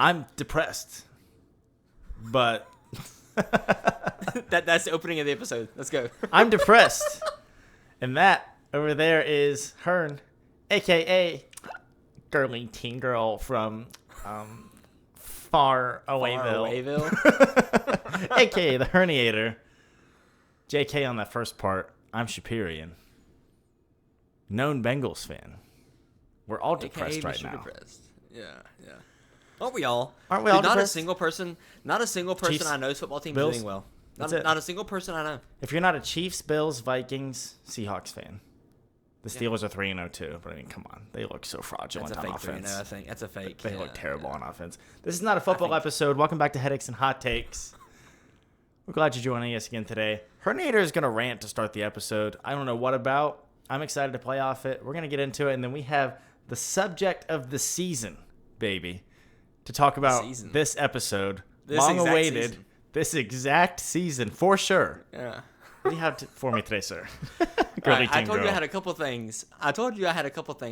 I'm depressed. But That's the opening of the episode. Let's go. I'm depressed. And that over there is Hearn, a.k.a. girly teen girl from far Awayville. a.k.a. the Herniator. JK on that first part. I'm Shapirian. Known Bengals fan. We're all depressed right now. Depressed. Yeah. Aren't we all? Aren't we all Not depressed? a single person Chiefs, I know's football team is Bills. doing well. That's it. Not a single person I know. If you're not a Chiefs, Bills, Vikings, Seahawks fan, the Steelers are 3-0 too. But I mean, come on, they look so fraudulent That's a on fake 3-0, offense. I think. That's a fake. They look terrible on offense. This is not a football episode. Welcome back to Headaches and Hot Takes. We're glad you're joining us again today. Herniator is going to rant to start the episode. I don't know what about. I'm excited to play off it. We're going to get into it, and then we have the subject of the season, baby, to talk about this episode. Long awaited. This exact season, for sure. Yeah. What do you have for me today, sir? Right, I told you I had a couple things.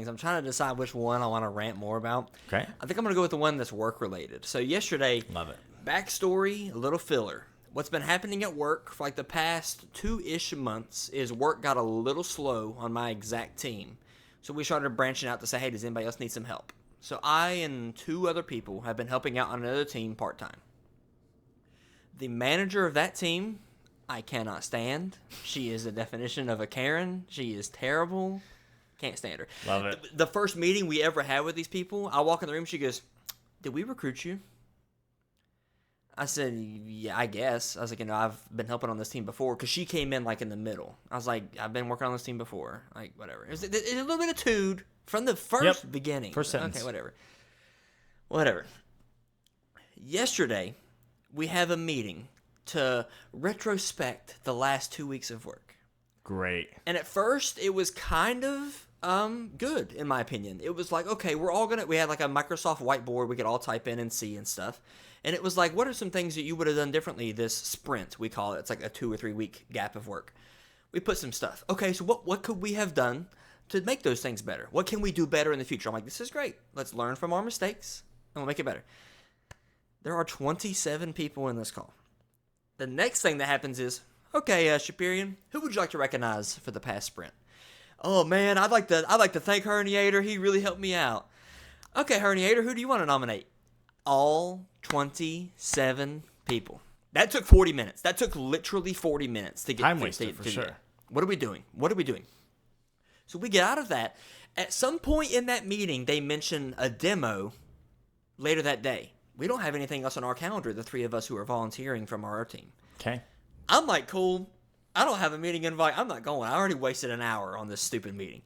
I'm trying to decide which one I want to rant more about. Okay. I think I'm going to go with the one that's work-related. So yesterday, Love it. Backstory, a little filler. What's been happening at work for like the past 2-ish months is work got a little slow on my exact team. So we started branching out to say, hey, does anybody else need some help? So I and 2 other people have been helping out on another team part-time. The manager of that team, I cannot stand. She is the definition of a Karen. She is terrible. Can't stand her. Love it. The first meeting we ever had with these people, I walk in the room, she goes, did we recruit you? I said, yeah, I guess. I was like, I've been helping on this team before, because she came in like in the middle. I was like, I've been working on this team before. Like, whatever. It's a little bit of tude from the first beginning. First sentence. Okay, whatever. Yesterday, we have a meeting to retrospect the last 2 weeks of work. Great. And at first, it was kind of good, in my opinion. It was like, okay, we had like a Microsoft whiteboard we could all type in and see and stuff. And it was like, what are some things that you would have done differently this sprint, we call it. It's like a 2 or 3 week gap of work. We put some stuff. Okay, so what could we have done to make those things better? What can we do better in the future? I'm like, this is great. Let's learn from our mistakes, and we'll make it better. There are 27 people in this call. The next thing that happens is, okay, Shapirian, who would you like to recognize for the past sprint? Oh man, I'd like to thank Herniator. He really helped me out. Okay, Herniator, who do you want to nominate? All 27 people. That took 40 minutes. That took literally 40 minutes to get time wasted for sure. What are we doing? So we get out of that. At some point in that meeting, they mention a demo later that day. We don't have anything else on our calendar, the 3 of us who are volunteering from our team. Okay. I'm like, cool. I don't have a meeting invite. I'm not going. I already wasted an hour on this stupid meeting.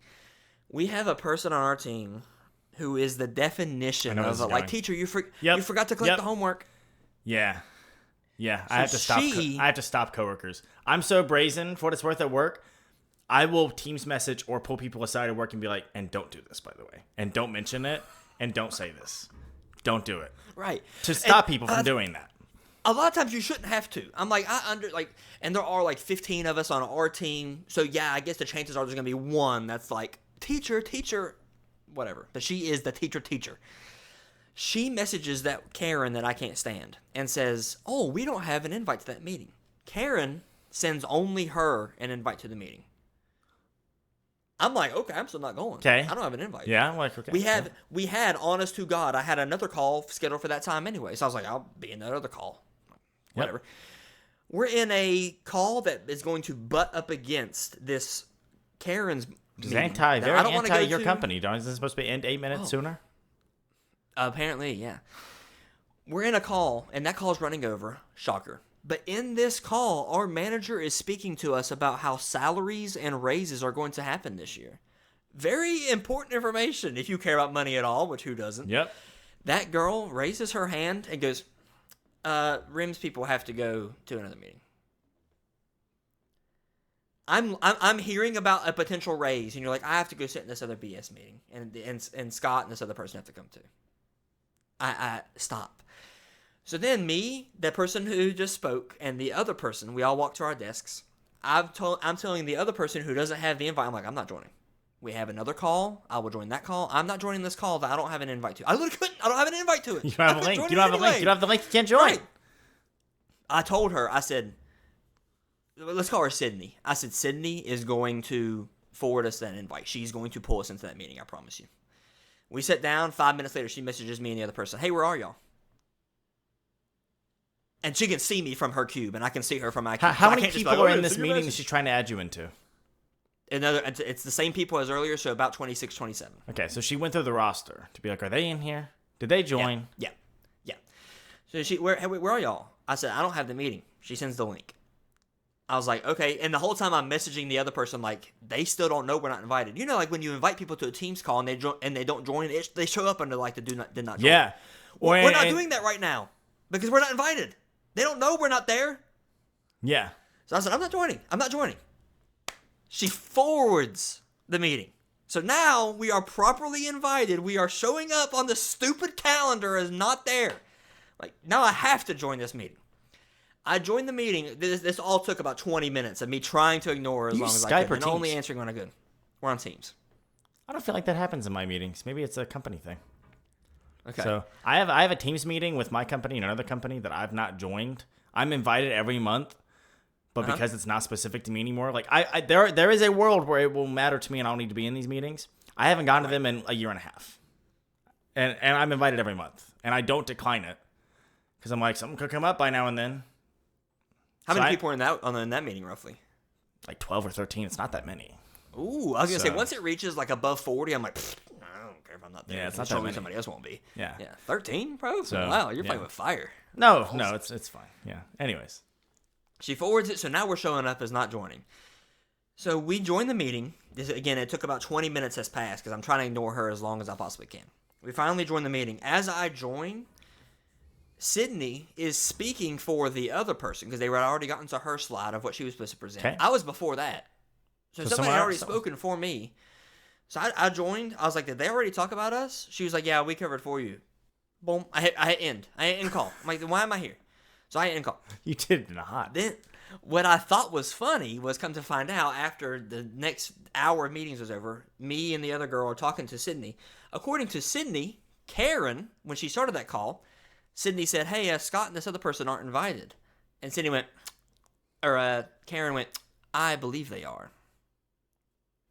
We have a person on our team who is the definition of like, teacher, you forgot to collect the homework. Yeah. Yeah, So I have to stop coworkers. I'm so brazen for what it's worth at work. I will Teams message or pull people aside at work and be like, and don't do this, by the way. And don't mention it. And don't say this. Don't do it. Right. To stop people from doing that. A lot of times you shouldn't have to. I'm like, and there are like 15 of us on our team. So yeah, I guess the chances are there's going to be one that's like, teacher, whatever. But she is the teacher. She messages that Karen that I can't stand and says, oh, we don't have an invite to that meeting. Karen sends only her an invite to the meeting. I'm like, okay, I'm still not going. Okay. I don't have an invite. Yeah, I'm like, okay. We had, honest to God, I had another call scheduled for that time anyway. So I was like, I'll be in that other call. Whatever. Yep. We're in a call that is going to butt up against this Karen's meeting. Very anti your company. Isn't it supposed to be end 8 minutes sooner? Apparently, yeah. We're in a call, and that call is running over. Shocker. But in this call, our manager is speaking to us about how salaries and raises are going to happen this year. Very important information if you care about money at all, which who doesn't? Yep. That girl raises her hand and goes, RIMS people have to go to another meeting. I'm hearing about a potential raise, and you're like, I have to go sit in this other BS meeting, and Scott and this other person have to come too. I stop. So then me, that person who just spoke, and the other person, we all walk to our desks. I'm telling the other person who doesn't have the invite, I'm like, I'm not joining. We have another call. I will join that call. I'm not joining this call that I don't have an invite to. I literally couldn't. I don't have an invite to it. You don't have a link. You don't have a link. You don't have the link. You can't join. Right. I told her, I said, let's call her Sydney. I said, Sydney is going to forward us that invite. She's going to pull us into that meeting, I promise you. We sat down. 5 minutes later, she messages me and the other person, hey, where are y'all? And she can see me from her cube, and I can see her from my cube. How many people are in this meeting that she's trying to add you into? It's the same people as earlier, so about 26, 27. Okay, so she went through the roster to be like, are they in here? Did they join? Yeah. So where are y'all? I said, I don't have the meeting. She sends the link. I was like, okay. And the whole time I'm messaging the other person, like, they still don't know we're not invited. You know, like when you invite people to a Teams call and they don't join, they show up under like the did not join. Yeah. We're not doing that right now because we're not invited. They don't know we're not there. Yeah. So I said, I'm not joining. She forwards the meeting. So now we are properly invited. We are showing up on the stupid calendar as not there. Like, now I have to join this meeting. I joined the meeting. This all took about 20 minutes of me trying to ignore her as long as I could. And only answering when I could. We're on Teams. I don't feel like that happens in my meetings. Maybe it's a company thing. Okay. So I have a Teams meeting with my company and another company that I've not joined. I'm invited every month, but because it's not specific to me anymore, like there is a world where it will matter to me and I'll need to be in these meetings. I haven't gone to them in a year and a half, and I'm invited every month, and I don't decline it because I'm like, something could come up by now and then. How many people are in that meeting roughly? Like 12 or 13. It's not that many. Ooh, I was gonna say once it reaches like above 40, I'm like, I don't care if I'm not there. Yeah, it's not that that many. many. Somebody else won't be. Yeah. 13, bro. So, wow, you're playing with fire. No, it's fine. Yeah. Anyways, she forwards it, so now we're showing up as not joining. So we join the meeting. Again, it took about 20 minutes has passed because I'm trying to ignore her as long as I possibly can. We finally join the meeting. As I join, Sydney is speaking for the other person because they had already gotten to her slide of what she was supposed to present. Okay. I was before that. So somebody had already spoken for me. So I joined. I was like, did they already talk about us? She was like, yeah, we covered for you. Boom. I hit end. I hit end call. I'm like, why am I here? So I hit end call. You did not. Then what I thought was funny was come to find out after the next hour of meetings was over, me and the other girl are talking to Sydney. According to Sydney, Karen, when she started that call, Sydney said, hey, Scott and this other person aren't invited. And Sydney went, Karen went, I believe they are.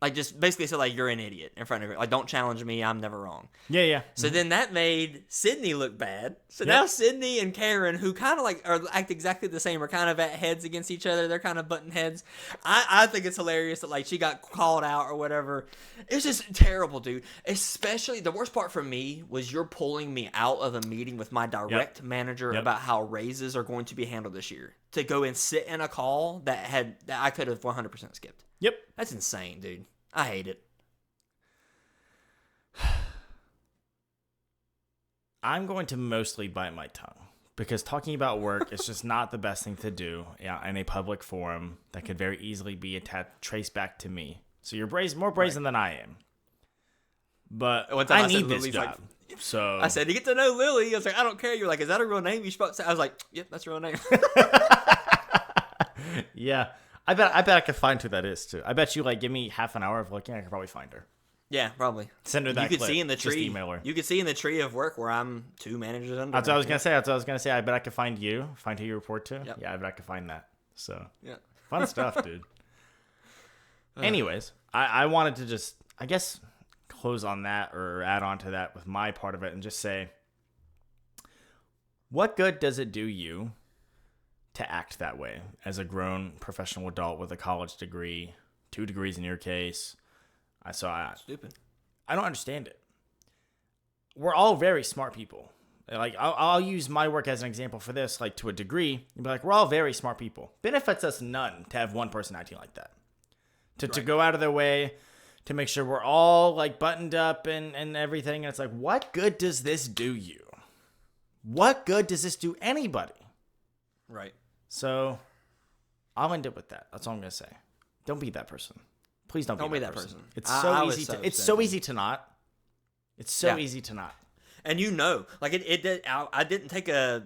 Like, just basically said, like, you're an idiot in front of her. Like, don't challenge me. I'm never wrong. Yeah. So then that made Sydney look bad. So now Sydney and Karen, who kind of like act exactly the same, are kind of at heads against each other. They're kind of butting heads. I think it's hilarious that, like, she got called out or whatever. It's just terrible, dude. Especially, the worst part for me was you're pulling me out of a meeting with my direct manager about how raises are going to be handled this year. To go and sit in a call that I could have 100% skipped. Yep. That's insane, dude. I hate it. I'm going to mostly bite my tongue because talking about work is just not the best thing to do in a public forum that could very easily be traced back to me. So you're more brazen than I am. But I need this job. Like, so I said, you get to know Lily. I was like, I don't care. You're like, is that a real name? You supposed to say? I was like, yep, that's a real name. Yeah. I bet I could find who that is too. I bet you give me half an hour of looking, I could probably find her. Yeah, probably. Send her that. You could see in the tree. Just email her. You could see in the tree of work where I'm 2 managers under. That's what I was gonna say. I bet I could find you. Find who you report to. Yep. Yeah, I bet I could find that. So yeah, fun stuff, dude. Anyways, I wanted to just, I guess, close on that or add on to that with my part of it and just say, what good does it do you to act that way as a grown professional adult with a college degree, 2 degrees in your case? Stupid. I don't understand it. We're all very smart people. Like, I'll use my work as an example for this, like, to a degree. You'd be like, we're all very smart people. Benefits us none to have one person acting like that. To go out of their way to make sure we're all, like, buttoned up and everything. And it's like, what good does this do you? What good does this do anybody? Right. So, I'll end it with that. That's all I'm going to say. Don't be that person. Please don't be that person. It's so easy to. It's so easy to not. It's so easy to not. And like it did. I didn't take a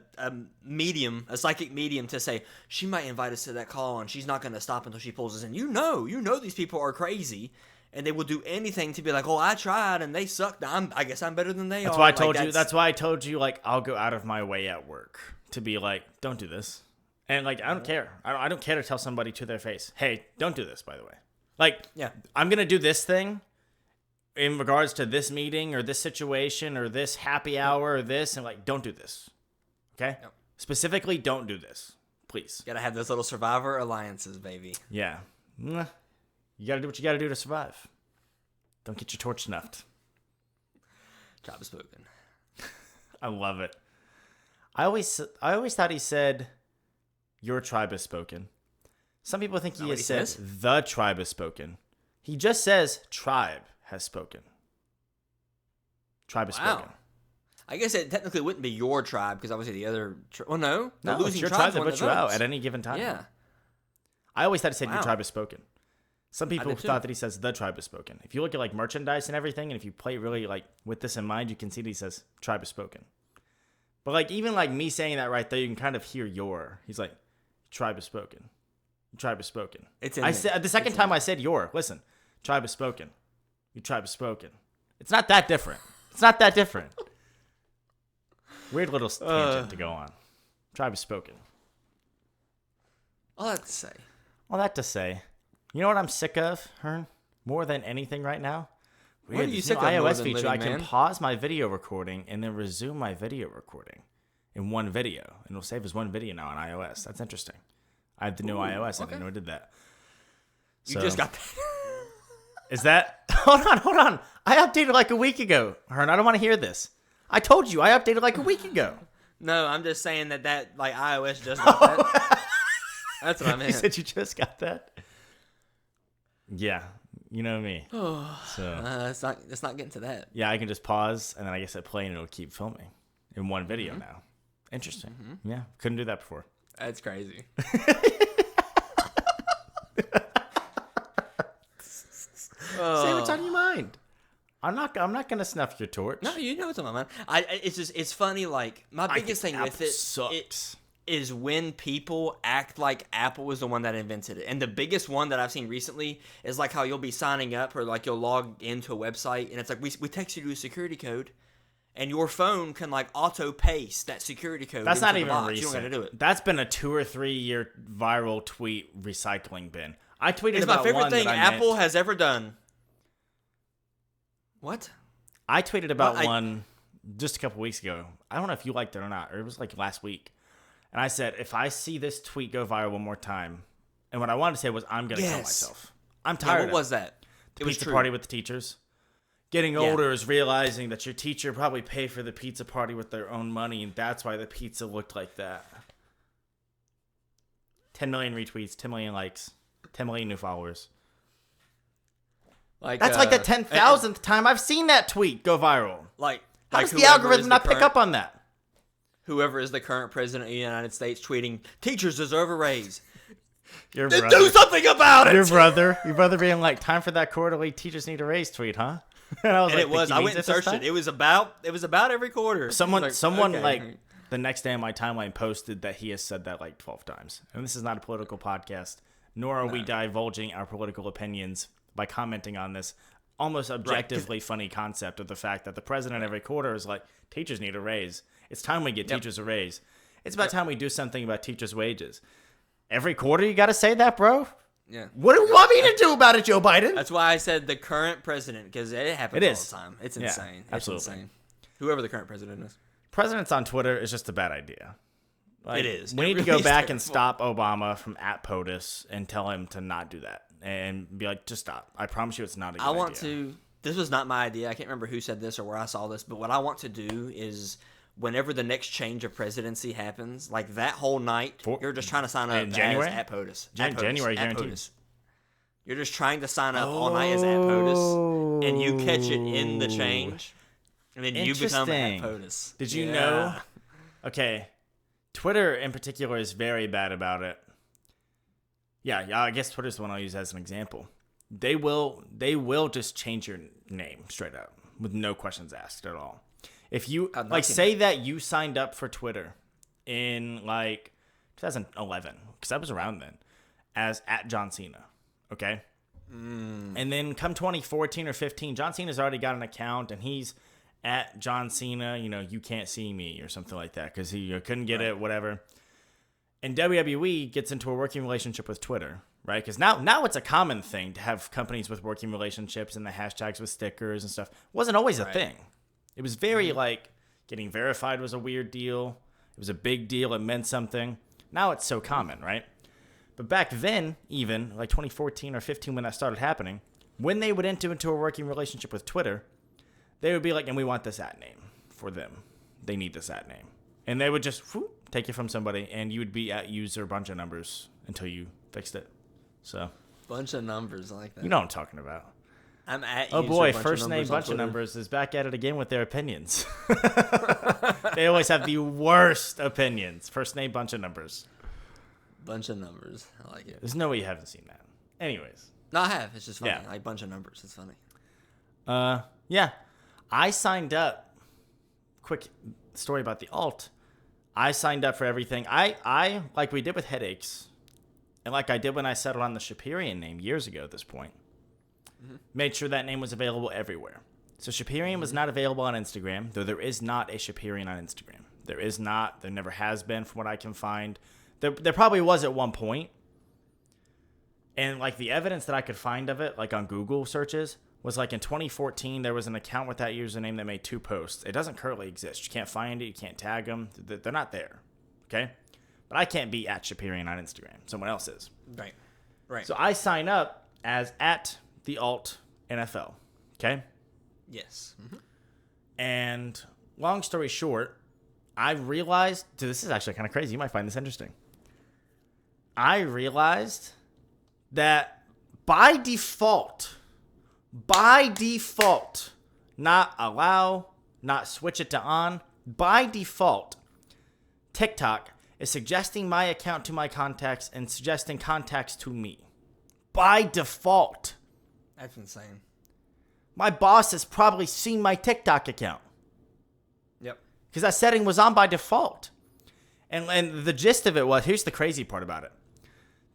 psychic medium to say she might invite us to that call and she's not going to stop until she pulls us in. You know these people are crazy, and they will do anything to be like, oh, I tried and they sucked. I guess I'm better than they That's are. why I told you. That's why I told you. Like, I'll go out of my way at work to be like, don't do this. And like, I don't care. I don't care to tell somebody to their face, hey, don't do this. By the way, like, yeah, I'm gonna do this thing in regards to this meeting or this situation or this happy hour or this, and like, don't do this. Okay. Yep. Specifically, don't do this, please. Gotta have those little survivor alliances, baby. Yeah. You gotta do what you gotta do to survive. Don't get your torch snuffed. Tribe is spoken. I love it. I always thought he said, your tribe has spoken. Some people think he has said, the tribe has spoken. He just says, tribe has spoken. Tribe has spoken. I guess it technically wouldn't be your tribe because obviously the other. Well, no, the No, losing it's your tribe's tribe that one put you out votes. at any given time. Yeah. I always thought he said, your Wow. tribe has spoken. Some people did too. thought that he says, the tribe has spoken. If you look at like merchandise and everything, and if you play really like with this in mind, you can see that he says, tribe has spoken. But like even like me saying that right there, you can kind of hear your. He's like, tribe has spoken. Tribe has spoken. It's in I there. said the second time I said your. Listen, tribe has spoken. Your tribe has spoken. It's not that different. It's not that different. Weird little tangent to go on. Tribe has spoken. All that to say. All that to say, you know what I'm sick of, Hearn? More than anything right now? What are you this sick new of more iOS than feature, living, I can man? pause my video recording and then resume my video recording in one video. And it'll save as one video now on iOS. That's interesting. I have the new iOS. I didn't know it did that. You just got that. Is that... Hold on. I updated like a week ago, Hearn. I don't want to hear this. I told you I updated like a week ago. No, I'm just saying that like iOS just got that. That's what I You meant. said you just got that? Yeah. You know me. So... Let's not get into that. Yeah, I can just pause, and then I guess I play, and it'll keep filming in one video now. Interesting. Yeah, couldn't do that before. That's crazy. Say what's on your mind. I'm not gonna snuff your torch. No, you know what's on my mind. It's funny. Like my biggest thing with it sucks. is when people act like Apple was the one that invented it. And the biggest one that I've seen recently is like how you'll be signing up or like you'll log into a website and it's like we texted you a security code. And your phone can like auto paste that security code. That's into not the even box. recent. You don't got to do it. That's been a 2 or 3 year viral tweet recycling bin. I tweeted It's about my favorite one thing that I Apple meant. has ever done. What? I tweeted about Well, one just a couple weeks ago. I don't know if you liked it or not, or it was like last week. And I said, if I see this tweet go viral one more time, and what I wanted to say was, I'm going to kill myself. I'm tired What of was that? the It was pizza true. party with the teachers. Getting older is realizing that your teacher probably paid for the pizza party with their own money, and that's why the pizza looked like that. 10 million retweets, 10 million likes, 10 million new followers. Like That's like the 10,000th time I've seen that tweet go viral. How does the whoever algorithm is not the pick current- up on that? Whoever is the current president of the United States tweeting, teachers deserve a raise. Your Then brother. do something about it. Your brother being like, time for that quarterly teachers need a raise tweet, huh? And I was And like, it was. think he I means went and this searched time? it. It was about every quarter. Someone okay. the next day on my timeline posted that he has said that like 12 times. And this is not a political podcast, nor are we divulging our political opinions by commenting on this almost objectively funny concept of the fact that the president every quarter is like, teachers need a raise. It's time we get teachers a raise. It's about time we do something about teachers' wages. Every quarter you got to say that, bro? Yeah. What do you want me to do about it, Joe Biden? That's why I said the current president, because it happens It all is. the time. It's Yeah, insane. absolutely. It's insane. Whoever the current president is. Presidents on Twitter is just a bad idea. Like, It is. We It need to really go is back and terrible. stop Obama from at POTUS and tell him to not do that. And be like, just stop. I promise you it's not a good idea. I want to. This was not my idea. I can't remember who said this or where I saw this, but what I want to do is whenever the next change of presidency happens, like that whole night, you're just trying to sign up in January? as at POTUS. January, at guaranteed. POTUS. You're just trying to sign up all night as at POTUS, and you catch it in the change, and then you become at Interesting. POTUS. Did you Yeah. know? Okay. Twitter in particular is very bad about it. Yeah, I guess Twitter's the one I'll use as an example. They will just change your name straight up with no questions asked at all. If you I'm not like kidding. say that you signed up for Twitter in like 2011, because I was around then, as at John Cena, okay? And then come 2014 or 15, John Cena's already got an account, and he's at John Cena, you can't see me or something like that because he couldn't get it, whatever. And WWE gets into a working relationship with Twitter, right? Because now it's a common thing to have companies with working relationships and the hashtags with stickers and stuff. It wasn't always a thing. It was very getting verified was a weird deal. It was a big deal. It meant something. Now it's so common, right? But back then, even like 2014 or 15 when that started happening, when they would enter into a working relationship with Twitter, they would be like, and we want this at name for them. They need this at name. And they would just take it from somebody, and you would be at user bunch of numbers until you fixed it. So Bunch of numbers, I like that. you know what I'm talking about. I'm at Oh user boy, bunch first of name numbers on bunch of Twitter. numbers is back at it again with their opinions. They always have the worst opinions. First name bunch of numbers. Bunch of numbers. I like it. There's no way you haven't seen that. Anyways. No, I have. It's just funny. Yeah. Like bunch of numbers. It's funny. Yeah. I signed up. Quick story about the alt. I signed up for everything. I like we did with headaches, and like I did when I settled on the Shapirian name years ago at this point, made sure that name was available everywhere. So Shapirian was not available on Instagram, though there is not a Shapirian on Instagram. There is not. There never has been from what I can find. There probably was at one point. And like the evidence that I could find of it, like on Google searches, was like in 2014, there was an account with that username that made 2 posts. It doesn't currently exist. You can't find it. You can't tag them. They're not there. Okay? But I can't be at Shapirian on Instagram. Someone else is. Right. Right. So I sign up as at the alt NFL. Okay? yes. And long story short, I realized, this is actually kind of crazy. You might find this interesting. I realized that by default, not allow, not switch it to on, by default, TikTok is suggesting my account to my contacts and suggesting contacts to me. By default. That's insane. My boss has probably seen my TikTok account. Yep. Because that setting was on by default. And the gist of it was, here's the crazy part about it.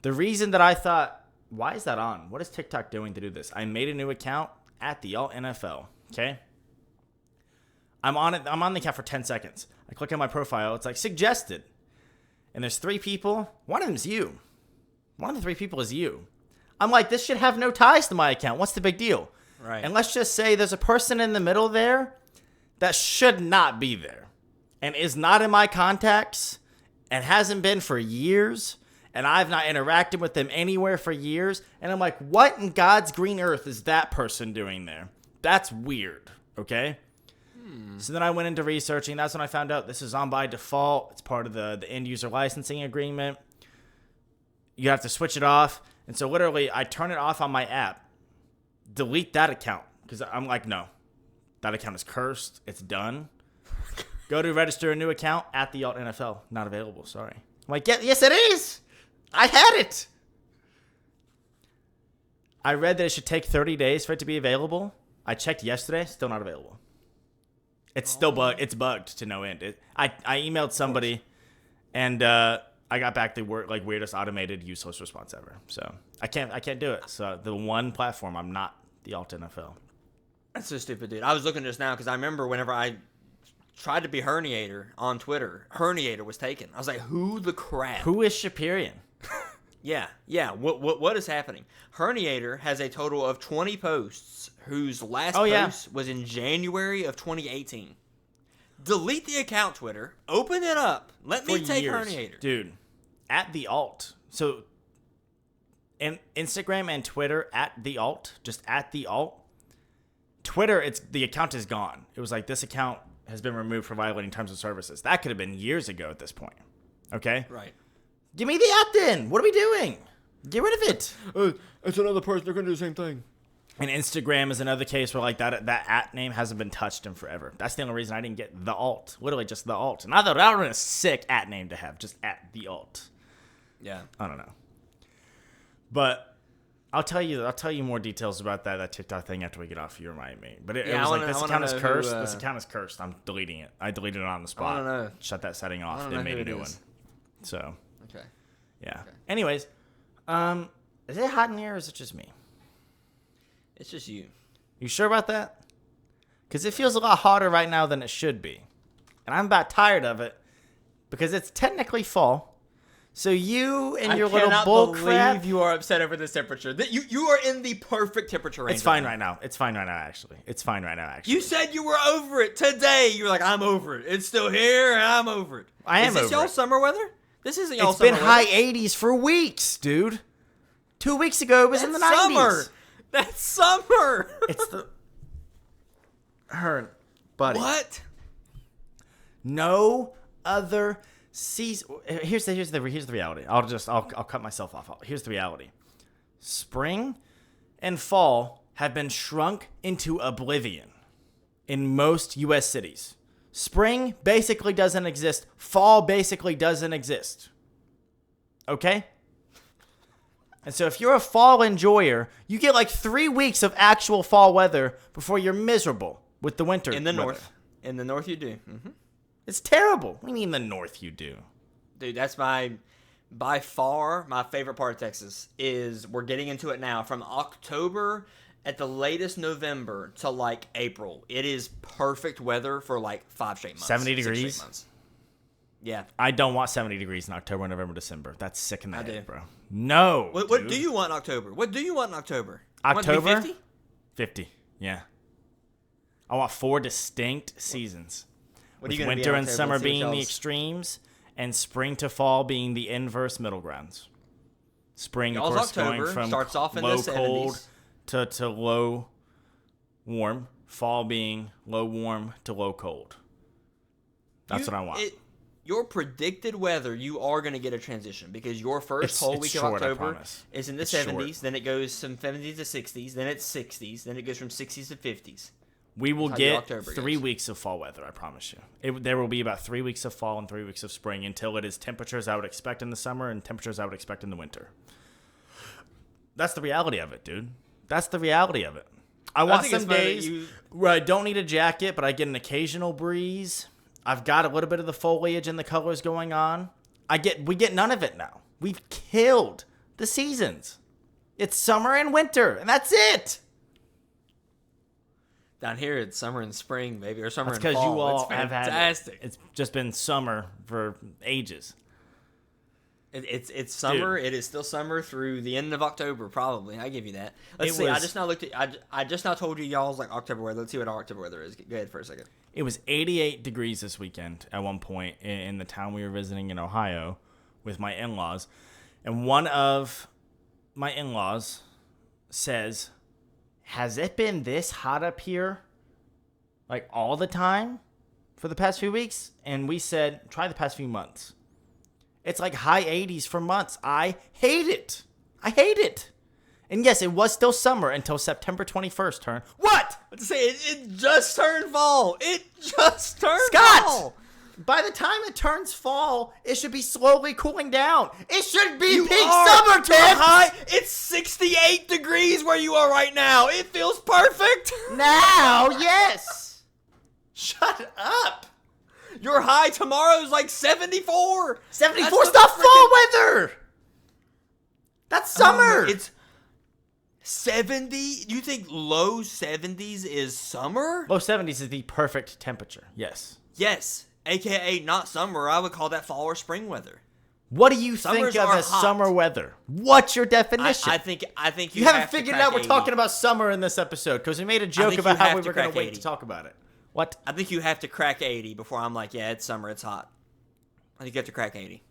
The reason that I thought, why is that on? What is TikTok doing to do this? I made a new account at the Alt NFL. Okay? I'm on it. I'm on the account for 10 seconds. I click on my profile. It's like suggested. And there's 3 people. One of them's you. One of the 3 people is you. I'm like, this should have no ties to my account. What's the big deal? Right. And let's just say there's a person in the middle there that should not be there and is not in my contacts and hasn't been for years, and I've not interacted with them anywhere for years, and I'm like, what in God's green earth is that person doing there? That's weird, okay? So then I went into researching. That's when I found out this is on by default. It's part of the end user licensing agreement. You have to switch it off. And so literally I turn it off on my app, delete that account, because I'm like, no, that account is cursed. It's done. Go to register a new account at the Alt NFL. Not available. Sorry. I'm like, yes, it is. I had it. I read that it should take 30 days for it to be available. I checked yesterday. Still not available. It's still bugged. It's bugged to no end. I emailed somebody, and I got back the weirdest automated useless response ever. So I can't do it. So the one platform, I'm not the Alt NFL. That's so stupid, dude. I was looking just now because I remember whenever I tried to be Herniator on Twitter, Herniator was taken. I was like, who the crap? Who is Shapirian? Yeah. What is happening? Herniator has a total of 20 posts whose last post was in January of 2018. Delete the account, Twitter. Open it up. Let me take Herniator. Dude, at the Alt. So, in Instagram and Twitter, at the Alt, just at the Alt. Twitter, the account is gone. It was like, this account has been removed for violating terms of services. That could have been years ago at this point. Okay? Right. Give me the app then. What are we doing? Get rid of it. It's another person. They're going to do the same thing. And Instagram is another case where like that app name hasn't been touched in forever. That's the only reason I didn't get the Alt. Literally just the Alt. And I thought that would have been a sick at name to have. Just at the Alt. Yeah. I don't know. But I'll tell you more details about that TikTok thing after we get off. You remind me. But it was like, this account is cursed. This account is cursed. I'm deleting it. I deleted it on the spot. I don't know. Shut that setting off. They made a new one. So, Okay. yeah. Okay. Anyways, is it hot in here or is it just me? It's just you. You sure about that? Because it feels a lot hotter right now than it should be. And I'm about tired of it because it's technically fall. So you and your little bull crap. You are upset over this temperature. You are in the perfect temperature range. It's fine right now. It's fine right now, actually. It's fine right now, actually. You said you were over it today. You were like, I'm over it. It's still here, and I'm over it. I am over it. Is this y'all's summer weather? This isn't y'all's summer summer weather. It's weather. been high 80s for weeks, dude. 2 weeks ago, it was in the 90s. Summer. That's summer. It's the... buddy. What? No other season. Here's the reality. I'll cut myself off. Here's the reality. Spring and fall have been shrunk into oblivion in most U.S. cities. Spring basically doesn't exist. Fall basically doesn't exist. Okay? And so if you're a fall enjoyer, you get like 3 weeks of actual fall weather before you're miserable with the winter In the weather. north. In the north, you do. Mm-hmm. It's terrible. What do you mean the north you do? Dude, that's by far my favorite part of Texas. Is we're getting into it now. From October at the latest November to like April, it is perfect weather for like 5 straight months. 70 6 straight degrees? months. Yeah. I don't want 70 degrees in October, November, December. That's sick in the I head, do. bro. No. What dude. do you want in October? What do you want in October? You want it to be October? 50? 50. Yeah. I want 4 distinct seasons. What are With you gonna be in winter and October? summer Let's see what being the y'all's- extremes, and spring to fall being the inverse middle grounds. Spring, of Y'all's course, October going from starts off in low the 70s. cold to low warm. Fall being low warm to low cold. That's what I want. Your predicted weather, you are going to get a transition because your first It's- whole it's week short, I of October promise. is in the It's 70s. short. Then it goes from 70s to 60s. Then it's 60s. Then it goes from 60s to 50s. We will That's how your get October 3 goes. weeks of fall weather, I promise you. There will be about 3 weeks of fall and 3 weeks of spring until it is temperatures I would expect in the summer and temperatures I would expect in the winter. That's the reality of it, dude. That's the reality of it. I want think it's some funny that days where I don't need a jacket, but I get an occasional breeze. I've got a little bit of the foliage and the colors going on. We get none of it now. We've killed the seasons. It's summer and winter, and that's it. Down here, it's summer and spring, baby, or summer That's and because fall. you all It's have had fantastic. it's just been summer for ages. It's summer. Dude. It is still summer through the end of October, probably. I give you that. Let's It see. I was- just now looked at. I just now told you y'all's like October weather. Let's see what our October weather is. Go ahead for a second. It was 88 degrees this weekend at one point in the town we were visiting in Ohio with my in-laws. And one of my in-laws says, "Has it been this hot up here like all the time for the past few weeks?" And we said, "Try the past few months." It's like high 80s for months. I hate it. I hate it. And yes, it was still summer until September 21st turn. What? I was to say it just turned fall. It just turned Scott! fall. By the time it turns fall, it should be slowly cooling down. It should be You peak are summer, too Tim! high. It's 68 degrees where you are right now. It feels perfect. Now, yes! Shut up! Your high tomorrow is like 74. 74 That's the stuff fall freaking- weather! That's summer! It's 70. You think low 70s is summer? Low 70s is the perfect temperature, yes. Yes. AKA not summer. I would call that fall or spring weather. What do you Summers think of are as hot. summer weather? What's your definition? I think you have haven't to figured crack out we're 80. talking about summer in this episode because we made a joke think about you how have we to were going crack to wait 80. to talk about it. What? I think you have to crack 80 before I'm like, yeah, it's summer, it's hot. I think you have to crack 80.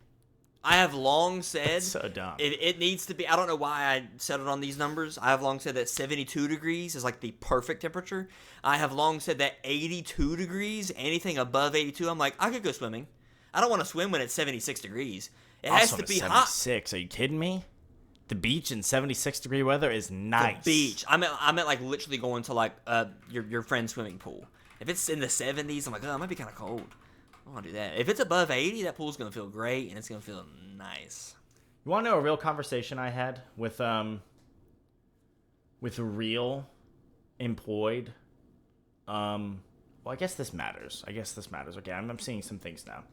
I have long said That's so dumb. it needs to be. I don't know why I settled on these numbers. I have long said that 72 degrees is like the perfect temperature. I have long said that 82 degrees, anything above 82, I'm like, I could go swimming. I don't want to swim when it's 76 degrees. It has to be hot. 76. Are you kidding me? The beach in 76-degree weather is nice. The beach. I meant like literally going to like your friend's swimming pool. If it's in the 70s, I'm like, oh, it might be kind of cold. I don't want to do that. If it's above 80, that pool's gonna feel great and it's gonna feel nice. You want to know a real conversation I had with real employed? Well, I guess this matters. Okay, I'm seeing some things now.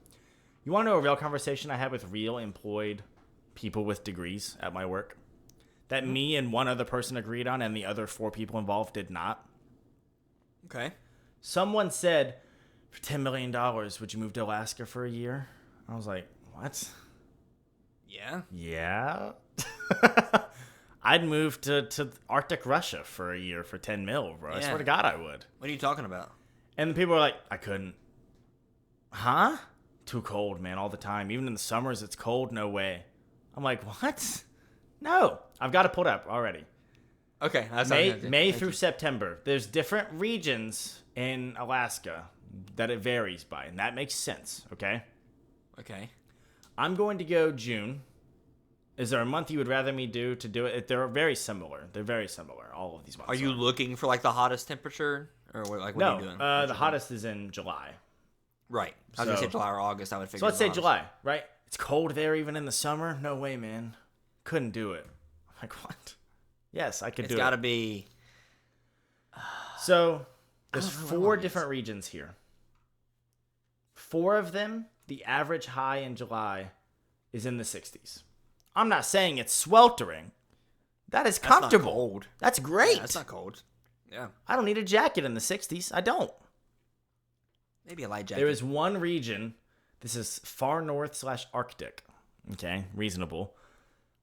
You want to know a real conversation I had with real employed people with degrees at my work? that me and one other person agreed on and the other 4 people involved did not. Okay. Someone said, for $10 million, would you move to Alaska for a year? I was like, what? Yeah. Yeah. I'd move to Arctic Russia for a year for 10 mil, bro. I Yeah. swear to God I would. What are you talking about? And people were like, I couldn't. Huh? Too cold, man, all the time. Even in the summers, it's cold. No way. I'm like, what? No. I've got it pulled up already. Okay. That's May through September. There's different regions in Alaska that it varies by, and that makes sense, okay? Okay. I'm going to go June. Is there a month you would rather me do it? They're very similar. They're very similar, all of these months. Are you looking for like the hottest temperature? Or what are you doing? The hottest is in July. Right. I was going to say July or August. I would figure. So let's say July, right? It's cold there even in the summer. No way, man. Couldn't do it. I'm like, what? Yes, I could do it. It's got to be. So there's 4 different regions here. 4 of them, the average high in July is in the 60s. I'm not saying it's sweltering. That is comfortable. That's not cold. That's great. Yeah, that's not cold. Yeah. I don't need a jacket in the 60s. I don't. Maybe a light jacket. There is one region. This is far north / Arctic. Okay, reasonable.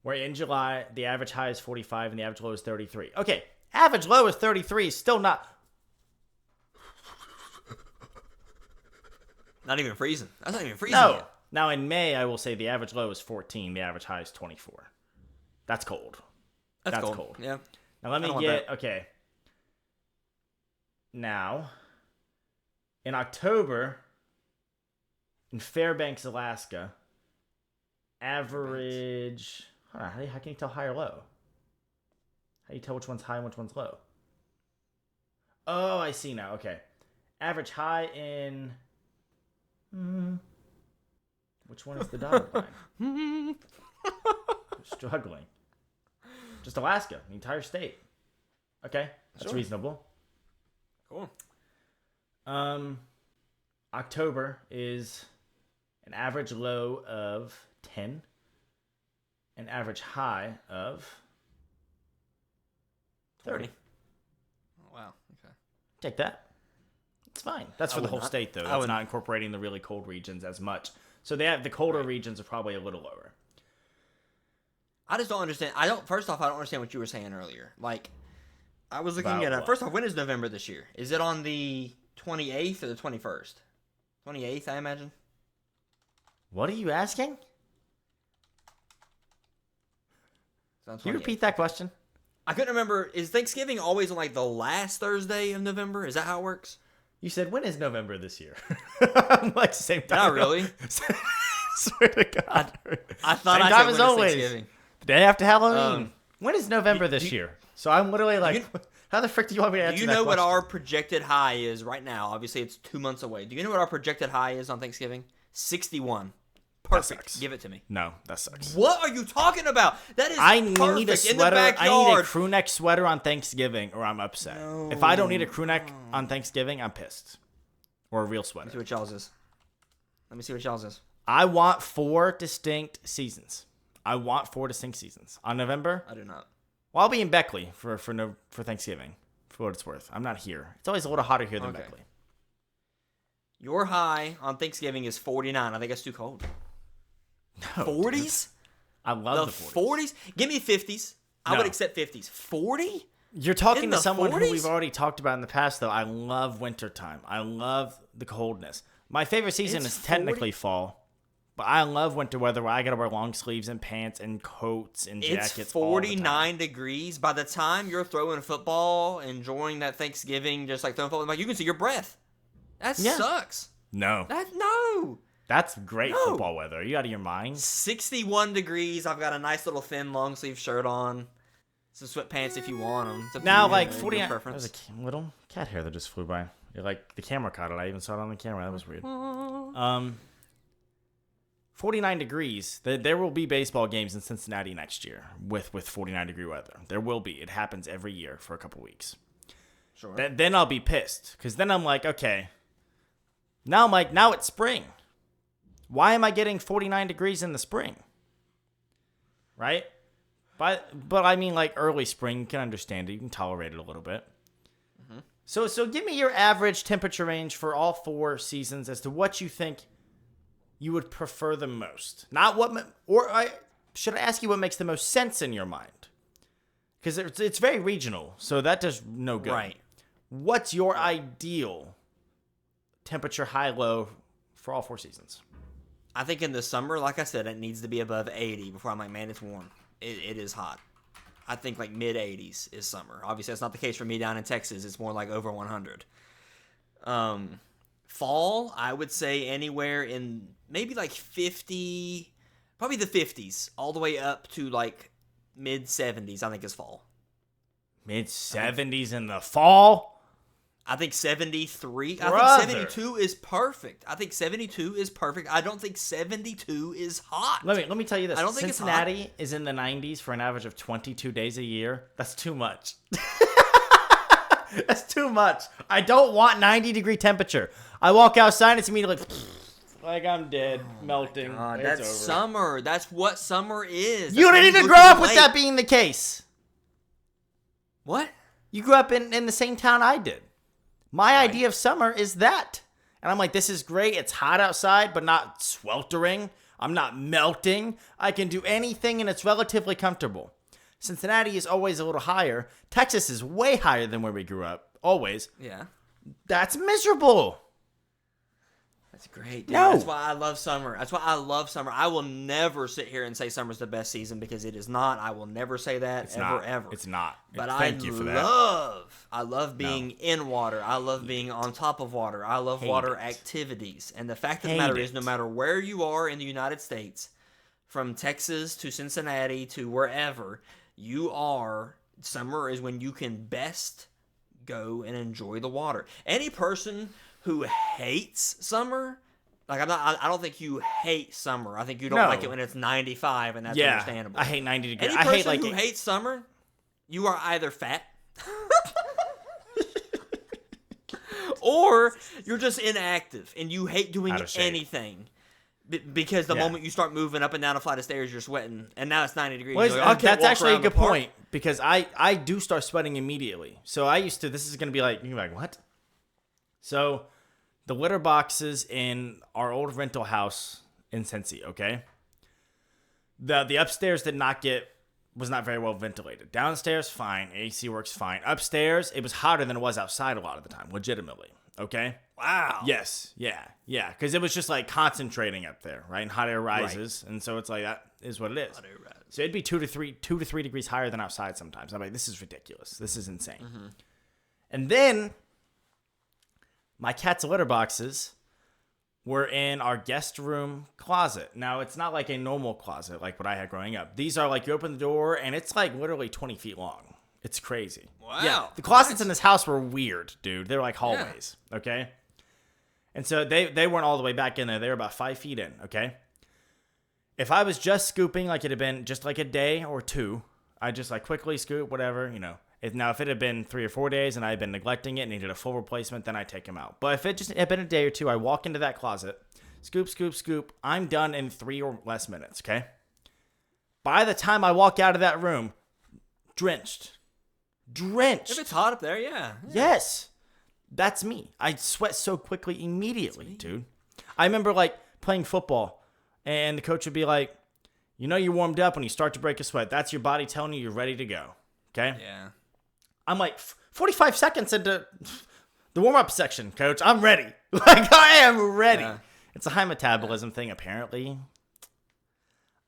Where in July, the average high is 45 and the average low is 33. Okay, average low is 33. Still not. Not even freezing. That's not even freezing No. yet. Now in May, I will say the average low is 14. The average high is 24. That's cold. That's cold. Yeah. Now let me get, okay. Now, in October, in Fairbanks, Alaska, average, hold on, how can you tell high or low? How do you tell which one's high and which one's low? Oh, I see now, okay. Average high in, which one is the dotted line? I'm struggling. Just Alaska, the entire state. Okay, that's reasonable. Cool. October is an average low of 10, an average high of 30. Oh, wow. Okay. Take that. It's fine. That's for the whole state, though. That's not incorporating the really cold regions as much. So they have the colder regions are probably a little lower. I just don't understand. First off, I don't understand what you were saying earlier. Like, I was looking About at what? First off, when is November this year? Is it on the 28th or the 21st? 28th, I imagine. What are you asking? Can you repeat that question? I couldn't remember. Is Thanksgiving always on like the last Thursday of November? Is that how it works? You said, when is November this year? I'm like, same time. Not really. Swear to God. I thought Same I time said as when is always. Thanksgiving. The day after Halloween. When is November this year? So I'm literally like, how the frick do you want me to answer Do you that know what question? our projected high is right now? Obviously, it's 2 months away. Do you know what our projected high is on Thanksgiving? 61. Perfect. sucks. Give it to me. No, that sucks. What are you talking about? That is I perfect need a in the sweater. backyard. I need a crew neck sweater on Thanksgiving, or I'm upset. No. If I don't need a crew neck on Thanksgiving, I'm pissed. Or a real Let me see sweater. what y'all's is. Let me see what y'all's is. I want 4 distinct seasons. On November, I do not. well, I'll be in Beckley for Thanksgiving, for what it's worth. I'm not here. It's always a little hotter here than Okay. Beckley. Your high on Thanksgiving is 49. I think that's too cold. No, 40s? I love The the 40s. 40s? Give me 50s. I No. would accept 50s. 40? You're talking In to the someone who 40s? we've already talked about in the past, though. I love wintertime. I love the coldness. My favorite season It's is technically fall, but I love winter weather where I got to wear long sleeves and pants and coats and jackets. It's all the time. 49 degrees. By the time you're throwing football, enjoying that Thanksgiving, just like throwing football, like you can see your breath. That Yeah. sucks. No, No. that's great No. football weather. Are you out of your mind? 61 degrees. I've got a nice little thin long sleeve shirt on. Some sweatpants if you want them. It's up to Now, you, like your 49. preference. There's a little cat hair that just flew by. Like the camera caught it. I even saw it on the camera. That was weird. 49 degrees. There will be baseball games in Cincinnati next year with 49-degree weather. There will be. It happens every year for a couple weeks. Sure. Then I'll be pissed because then I'm like, okay. Now it's spring. Why am I getting 49 degrees in the spring? Right? But I mean, like early spring, you can understand it. You can tolerate it a little bit. Mm-hmm. So give me your average temperature range for all 4 seasons as to what you think you would prefer the most. Not what, should I ask you what makes the most sense in your mind? Because it's very regional, so that does no good. Right. What's your ideal temperature high-low for all 4 seasons? I think in the summer, like I said, it needs to be above 80 before I'm like, man, it's warm. It is hot. I think like mid-80s is summer. Obviously, that's not the case for me down in Texas. It's more like over 100. Fall, I would say anywhere in maybe like 50, probably the 50s, all the way up to like mid-70s, I think is fall. Mid-70s in the fall? I think 73. Brother. I think 72 is perfect. I don't think 72 is hot. Let me tell you this. I don't think Cincinnati is in the 90s for an average of 22 days a year. That's too much. That's too much. I don't want 90-degree temperature. I walk outside and it's immediately like I'm dead, melting. God, It's that's over. summer. That's what summer is. You don't need to grow up with that being the case. What? You grew up in the same town I did. My idea of summer is that. And I'm like, this is great. It's hot outside, but not sweltering. I'm not melting. I can do anything, and it's relatively comfortable. Cincinnati is always a little higher. Texas is way higher than where we grew up. Always. Yeah. That's miserable. That's great, dude. No. That's why I love summer. I will never sit here and say summer's the best season because it is not. I will never say that ever. It's not. But Thank you for that. I love being in water. I love being on top of water. I love water activities. And the fact of the matter is, no matter where you are in the United States, from Texas to Cincinnati to wherever, summer is when you can best go and enjoy the water. Any person who hates summer, like I don't think you hate summer. I think you don't like it when it's 95, and that's understandable. I hate 90 degrees. Any person who hates summer, you are either fat or you're just inactive and you hate doing anything. Because the moment you start moving up and down a flight of stairs, you're sweating, and now it's 90 degrees. Well, that's actually a good point, because I do start sweating immediately. So I used to, this is going to be like, you're like, what? So the litter boxes in our old rental house in Cincy, okay? The upstairs was not very well ventilated. Downstairs, fine. AC works fine. Upstairs, it was hotter than it was outside a lot of the time, legitimately, okay? Wow. Yes. Yeah. Because it was just like concentrating up there, right? And hot air rises. Right. And so it's like, that is what it is. Hot air rises. So it'd be 2 to 3 degrees higher than outside sometimes. I'm like, this is ridiculous. This is insane. Mm-hmm. And then my cat's litter boxes were in our guest room closet. Now, it's not like a normal closet like what I had growing up. These are like, you open the door and it's like literally 20 feet long. It's crazy. Wow. Yeah. The closets in this house were weird, dude. They were like hallways. Yeah. Okay. And so they weren't all the way back in there. They were about 5 feet in, okay? If I was just scooping, like it had been just like a day or 2, I'd just like quickly scoop, whatever, you know. If it had been 3 or 4 days and I had been neglecting it and needed a full replacement, then I'd take them out. But if it just had been a day or 2, I walk into that closet, scoop, scoop, scoop. I'm done in 3 or less minutes, okay? By the time I walk out of that room, drenched. If it's hot up there, yeah. Yes. That's me. I sweat so quickly immediately, dude. I remember like playing football and the coach would be like, you know, you're warmed up when you start to break a sweat. That's your body telling you you're ready to go. Okay? Yeah. I'm like 45 seconds into the warm-up section, coach. I'm ready. Like, I am ready. Yeah. It's a high metabolism thing, apparently.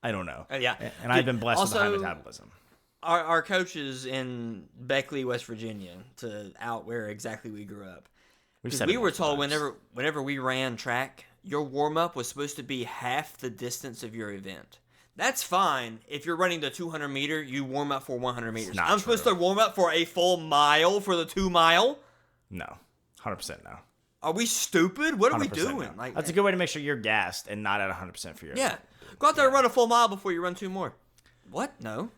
I don't know. Yeah. And I've been blessed with a high metabolism. Our coaches in Beckley, West Virginia, to out where exactly we grew up. Because we were told whenever we ran track, your warm-up was supposed to be half the distance of your event. That's fine. If you're running the 200-meter, you warm up for 100 meters. I'm supposed to warm up for a full mile for the 2 mile? No. 100% no. Are we stupid? What are we doing? No. That's a good way to make sure you're gassed and not at 100% for your event. Go out there and run a full mile before you run 2 more. What? No.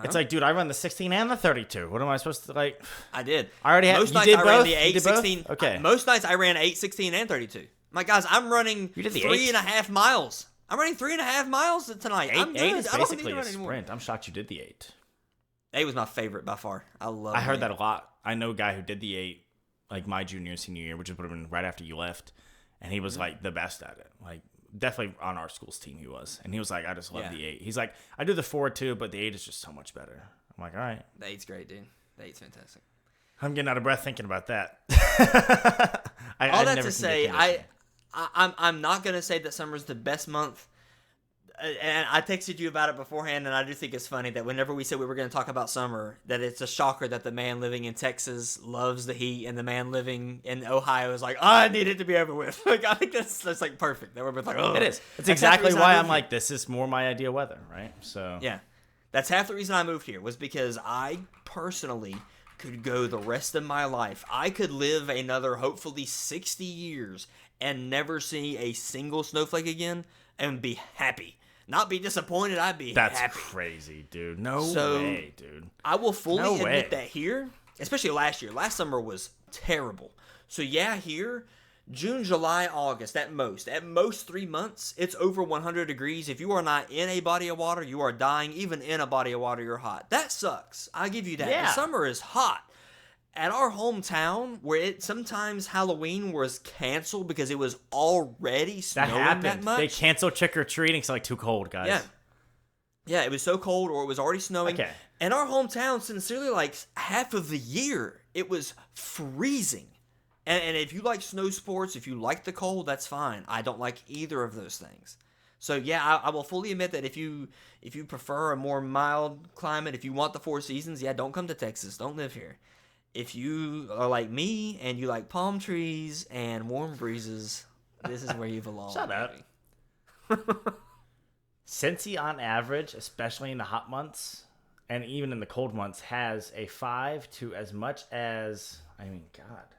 It's like, dude, I run the 16 and the 32. What am I supposed to, like? I did. I already had. Most nights I ran the 8, 16. Okay. Most nights I ran 8, 16, and 32. My guys, I'm running 3.5 miles. I'm running 3.5 miles tonight. I'm good. Eight is basically a sprint. I'm shocked you did the 8. 8 was my favorite by far. I love. I heard that a lot. I know a guy who did the 8, like my junior and senior year, which would have been right after you left, and he was like the best at it. Like definitely on our school's team, he was, and he was like, I just love the 8. He's like, I do the 4 too, but the 8 is just so much better. I'm like, all right. The 8's great, dude. The 8's fantastic. I'm getting out of breath thinking about that. All that to say, I'm not gonna say that summer's the best month. And I texted you about it beforehand, and I do think it's funny that whenever we said we were going to talk about summer, that it's a shocker that the man living in Texas loves the heat, and the man living in Ohio is like, oh, I need it to be over with. Like, I think that's like perfect. That we're both like, oh, it is. It's exactly why I'm like, this is more my ideal weather, right? So yeah, that's half the reason I moved here was because I personally could go the rest of my life. I could live another hopefully 60 years and never see a single snowflake again and be happy. Not be disappointed, I'd be happy. That's crazy, dude. No way, dude. I will fully admit that here, especially last year. Last summer was terrible. So yeah, here, June, July, August, at most 3 months, it's over 100 degrees. If you are not in a body of water, you are dying. Even in a body of water, you're hot. That sucks. I give you that. Yeah. The summer is hot. At our hometown, where sometimes Halloween was canceled because it was already snowing that much. They canceled trick-or-treating because it's like too cold, guys. Yeah, it was so cold or it was already snowing. Okay. And our hometown, sincerely, like half of the year, it was freezing. And if you like snow sports, if you like the cold, that's fine. I don't like either of those things. So yeah, I will fully admit that if you prefer a more mild climate, if you want the 4 seasons, yeah, don't come to Texas. Don't live here. If you are like me and you like palm trees and warm breezes, this is where you belong. Shut up. Cincy, on average, especially in the hot months and even in the cold months, has a 5 to as much as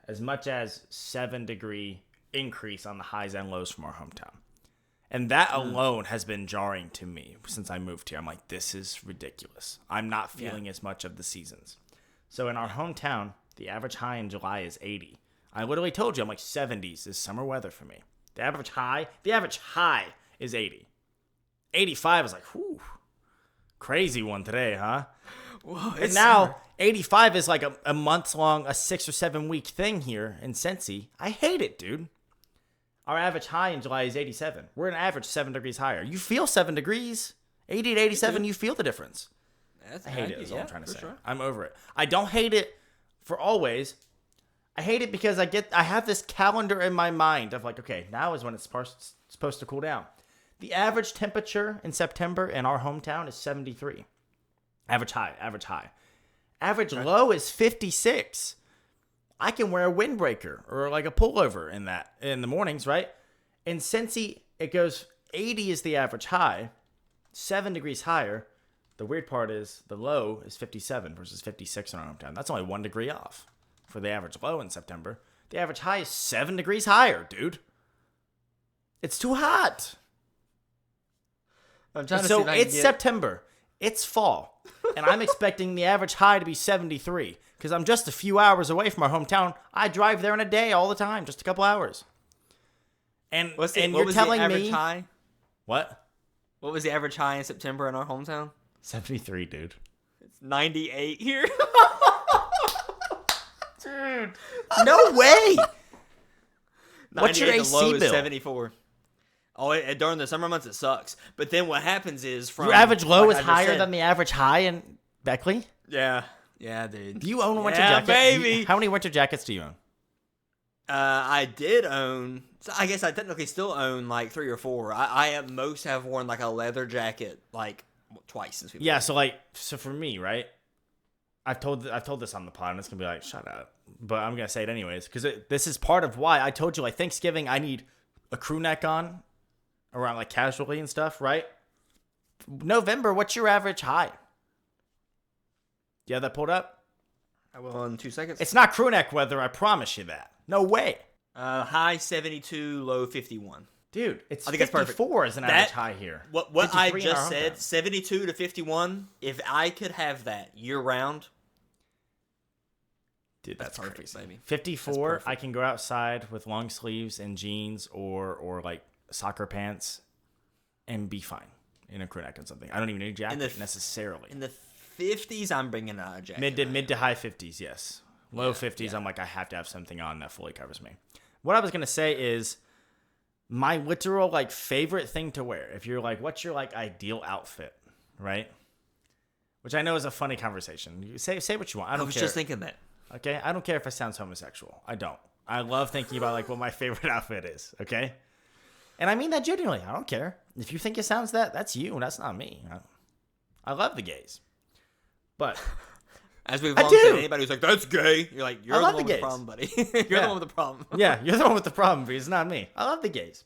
7-degree increase on the highs and lows from our hometown. And that alone has been jarring to me since I moved here. I'm like, this is ridiculous. I'm not feeling as much of the seasons. So in our hometown, the average high in July is 80. I literally told you, I'm like, 70s is summer weather for me. The average high is 80. 85 is like, whew, crazy one today, huh? Whoa, and now 85 is like a month long, a 6 or 7 week thing here in Cincy. I hate it, dude. Our average high in July is 87. We're an average 7 degrees higher. You feel 7 degrees. 80 to 87, you feel the difference. I hate it, is all I'm trying to say. Sure. I'm over it. I don't hate it for always. I hate it because I have this calendar in my mind of like, okay, now is when it's supposed to cool down. The average temperature in September in our hometown is 73. Average high. Average low is 56. I can wear a windbreaker or like a pullover in the mornings, right? In Cincy, it goes 80 is the average high, 7 degrees higher. The weird part is the low is 57 versus 56 in our hometown. That's only 1 degree off for the average low in September. The average high is 7 degrees higher, dude. It's too hot. I'm trying to so see if it's September. It's fall. And I'm expecting the average high to be 73 because I'm just a few hours away from our hometown. I drive there in a day all the time, just a couple hours. And what you're was telling the average me high? What? What was the average high in September in our hometown? 73, dude. It's 98 here. Dude, no way. What's your AC low bill? Is 74. Oh, during the summer months it sucks. But then what happens is from your average low like is higher than the average high in Beckley? Yeah, dude. Do you own a winter jacket? Baby. How many winter jackets do you own? I did own. So I guess I technically still own like 3 or 4. I at most have worn like a leather jacket like twice since we. Yeah, so for me, right? I've told this on the pod, and it's gonna be like, shut up. But I'm gonna say it anyways because this is part of why I told you like Thanksgiving I need a crew neck on around like casually and stuff, right? November, what's your average high? Do you have that pulled up? I will in 2 seconds. It's not crew neck weather, I promise you that. No way. High 72, low 51. Dude, it's I think 54 as an average high here. What I just said, 72 to 51, if I could have that year-round, dude, that's perfect, crazy. Baby. 54, I can go outside with long sleeves and jeans or like soccer pants and be fine in a crew neck and something. I don't even need a jacket necessarily. In the 50s, I'm bringing out a jacket. Mid to high 50s, yes. Low 50s, I'm like, I have to have something on that fully covers me. What I was going to say is my literal, like, favorite thing to wear. If you're like, what's your, like, ideal outfit, right? Which I know is a funny conversation. You say what you want. I don't care. was just thinking that. Okay? I don't care if it sounds homosexual. I don't. I love thinking about, like, what my favorite outfit is, okay? And I mean that genuinely. I don't care. If you think it sounds that's you. That's not me. I love the gays. But... As we've long said, anybody who's like, that's gay, you're like, you're the one with the problem, buddy. You're the one with the problem. Yeah, you're the one with the problem, because it's not me. I love the gays.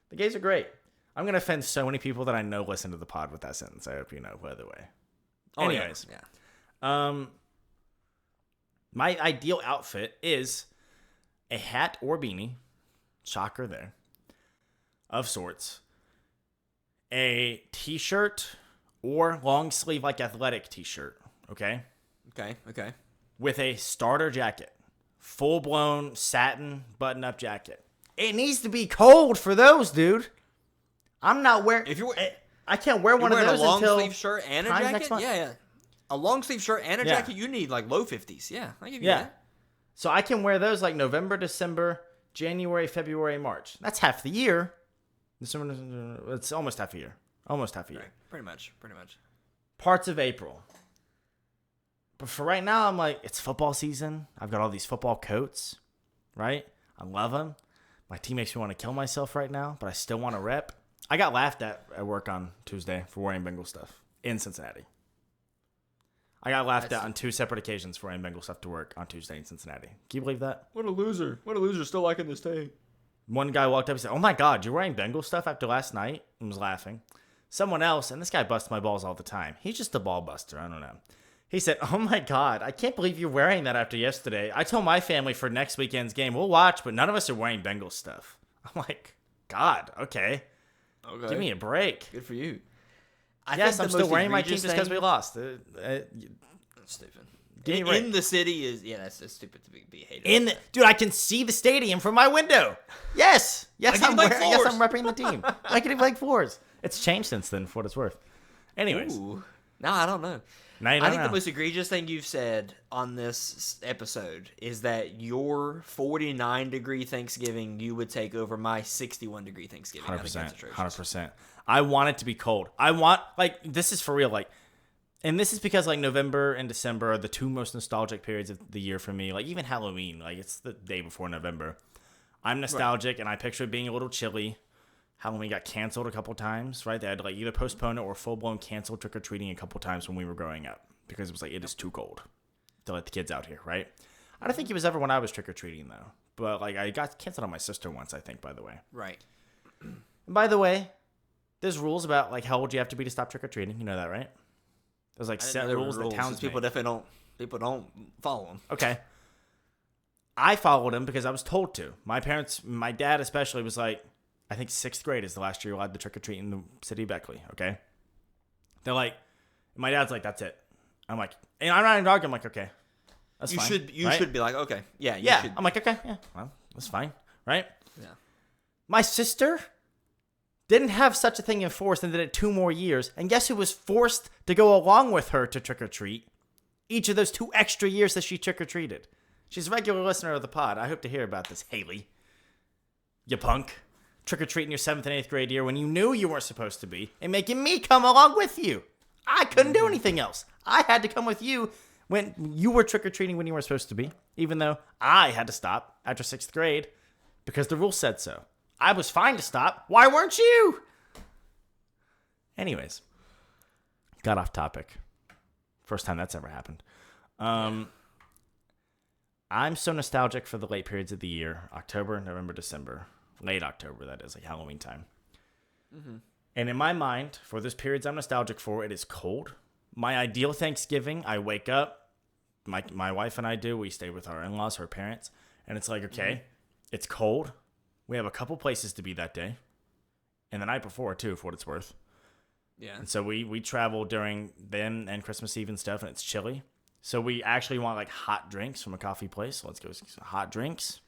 The gays are great. I'm going to offend so many people that I know listen to the pod with that sentence. I hope you know, by the way. Anyways. Yeah. My ideal outfit is a hat or beanie, shocker there, of sorts, a t-shirt or long sleeve like athletic t-shirt, okay? Okay. With a starter jacket. Full-blown satin button-up jacket. It needs to be cold for those, dude. I'm not wearing... I can't wear one of those until... a until... long-sleeve shirt and a jacket? Yeah. A long-sleeve shirt and a jacket, you need, like, low 50s. Yeah, I give you that. So I can wear those, like, November, December, January, February, March. That's half the year. December, it's almost half a year. Almost half a year. Right. Pretty much. Parts of April. But for right now, I'm like, it's football season. I've got all these football coats, right? I love them. My team makes me want to kill myself right now, but I still want to rep. I got laughed at work on Tuesday for wearing Bengal stuff in Cincinnati. I got laughed at on 2 separate occasions for wearing Bengal stuff to work on Tuesday in Cincinnati. Can you believe that? What a loser. What a loser still liking this day. One guy walked up and said, oh my God, you're wearing Bengal stuff after last night? I was laughing. Someone else, and this guy busts my balls all the time. He's just a ball buster. I don't know. He said, oh my God, I can't believe you're wearing that after yesterday. I told my family for next weekend's game, we'll watch, but none of us are wearing Bengal stuff. I'm like, God, okay. Give me a break. Good for you. Yes, I'm still wearing my team just because we lost. That's stupid. In the city is, that's stupid to be hated. Dude, I can see the stadium from my window. Yes, I'm repping the team. Like Lake Forest. It's changed since then, for what it's worth. Anyways. Ooh. No, I don't know. I think the most egregious thing you've said on this episode is that your 49-degree Thanksgiving you would take over my 61-degree Thanksgiving. 100%. I want it to be cold. I want, like, this is for real, like, and this is because, like, November and December are the 2 most nostalgic periods of the year for me. Like, even Halloween, like, it's the day before November. I'm nostalgic, and I picture it being a little chilly. Halloween got canceled a couple times, right? They had to, like, either postpone it or full-blown cancel trick-or-treating a couple times when we were growing up because it was like, it is too cold to let the kids out here, right? I don't think it was ever when I was trick-or-treating, though. But, like, I got canceled on my sister once, I think, by the way. Right. And by the way, there's rules about, like, how old you have to be to stop trick-or-treating. You know that, right? There's, like, set rules that towns people definitely don't follow them. Okay. I followed them because I was told to. My parents, my dad especially, was like, I think 6th grade is the last year you're allowed to trick-or-treat in the city of Beckley, okay? They're like, my dad's like, that's it. I'm like, and I'm not even arguing. I'm like, okay, that's fine. You should be like, okay, yeah, you should. I'm like, okay, yeah, well, that's fine, right? Yeah. My sister didn't have such a thing enforced and did it 2 more years. And guess who was forced to go along with her to trick-or-treat each of those 2 extra years that she trick-or-treated? She's a regular listener of the pod. I hope to hear about this, Haley. You punk. Trick-or-treating your 7th and 8th grade year when you knew you weren't supposed to be and making me come along with you. I couldn't do anything else. I had to come with you when you were trick-or-treating when you weren't supposed to be, even though I had to stop after 6th grade because the rules said so. I was fine to stop. Why weren't you? Anyways, got off topic. First time that's ever happened. I'm so nostalgic for the late periods of the year. October, November, December. Late October, that is, like Halloween time. Mm-hmm. And in my mind, for those periods I'm nostalgic for, it is cold. My ideal Thanksgiving, I wake up, my wife and I do, we stay with our in-laws, her parents, and it's like, okay, it's cold. We have a couple places to be that day. And the night before, too, for what it's worth. Yeah. And so we travel during then and Christmas Eve and stuff, and it's chilly. So we actually want, like, hot drinks from a coffee place. So let's go hot drinks.